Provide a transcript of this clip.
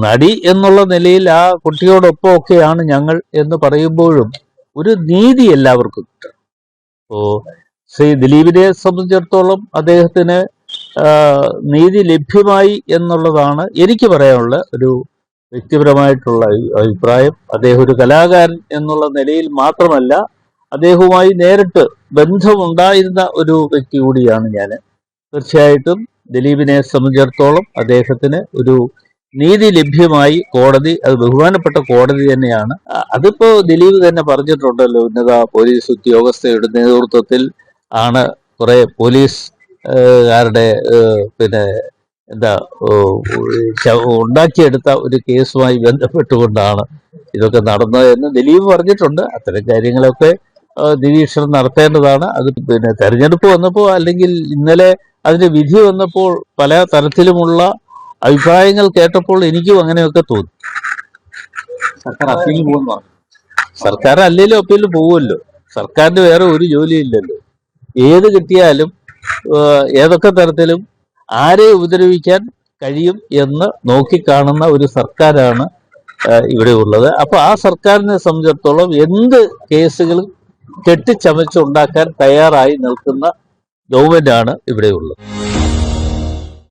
നടി എന്നുള്ള നിലയിൽ ആ കുട്ടിയോടൊപ്പം ഒക്കെയാണ് ഞങ്ങൾ എന്ന് പറയുമ്പോഴും ഒരു നീതി എല്ലാവർക്കും കിട്ടും. ഇപ്പോ ശ്രീ ദിലീപിനെ സംബന്ധിച്ചിടത്തോളം അദ്ദേഹത്തിന് നീതി ലഭ്യമായി എന്നുള്ളതാണ് എനിക്ക് പറയാനുള്ള ഒരു വ്യക്തിപരമായിട്ടുള്ള അഭിപ്രായം. അദ്ദേഹം ഒരു കലാകാരൻ എന്നുള്ള നിലയിൽ മാത്രമല്ല, അദ്ദേഹവുമായി നേരിട്ട് ബന്ധമുണ്ടായിരുന്ന ഒരു വ്യക്തി കൂടിയാണ് ഞാൻ. തീർച്ചയായിട്ടും ദിലീപിനെ സംബന്ധിച്ചിടത്തോളം അദ്ദേഹത്തിന് ഒരു നീതി ലഭ്യമായി. കോടതി, അത് ബഹുമാനപ്പെട്ട കോടതി തന്നെയാണ്. അതിപ്പോ ദിലീപ് തന്നെ പറഞ്ഞിട്ടുണ്ടല്ലോ, ഉന്നത പോലീസ് ഉദ്യോഗസ്ഥയുടെ നേതൃത്വത്തിൽ ആണ് കുറെ പോലീസുകാരുടെ പിന്നെ എന്താ ഉണ്ടാക്കിയെടുത്ത ഒരു കേസുമായി ബന്ധപ്പെട്ടുകൊണ്ടാണ് ഇതൊക്കെ നടന്നത് എന്ന് ദിലീപ് പറഞ്ഞിട്ടുണ്ട്. അത്തരം കാര്യങ്ങളൊക്കെ നിരീക്ഷണം നടത്തേണ്ടതാണ്. അത് പിന്നെ തെരഞ്ഞെടുപ്പ് വന്നപ്പോൾ അല്ലെങ്കിൽ ഇന്നലെ അതിന്റെ വിധി വന്നപ്പോൾ പല തരത്തിലുമുള്ള അഭിപ്രായങ്ങൾ കേട്ടപ്പോൾ എനിക്കും അങ്ങനെയൊക്കെ തോന്നി. സർക്കാർ അപ്പീൽ പോകുന്നു. സർക്കാർ അല്ലെങ്കിലും അപ്പീൽ പോകുമല്ലോ. സർക്കാരിന് വേറെ ഒരു ജോലിയില്ലല്ലോ. ഏത് കിട്ടിയാലും ഏതൊക്കെ തരത്തിലും ആരെ ഉപദ്രവിക്കാൻ കഴിയും എന്ന് നോക്കിക്കാണുന്ന ഒരു സർക്കാരാണ് ഇവിടെ ഉള്ളത്. അപ്പൊ ആ സർക്കാരിനെ സംബന്ധിച്ചിടത്തോളം എന്ത് കേസുകളും കെട്ടിച്ചമച്ചുണ്ടാക്കാൻ തയ്യാറായി നിൽക്കുന്ന ഗവൺമെന്റാണ് ഇവിടെ ഉള്ളത്.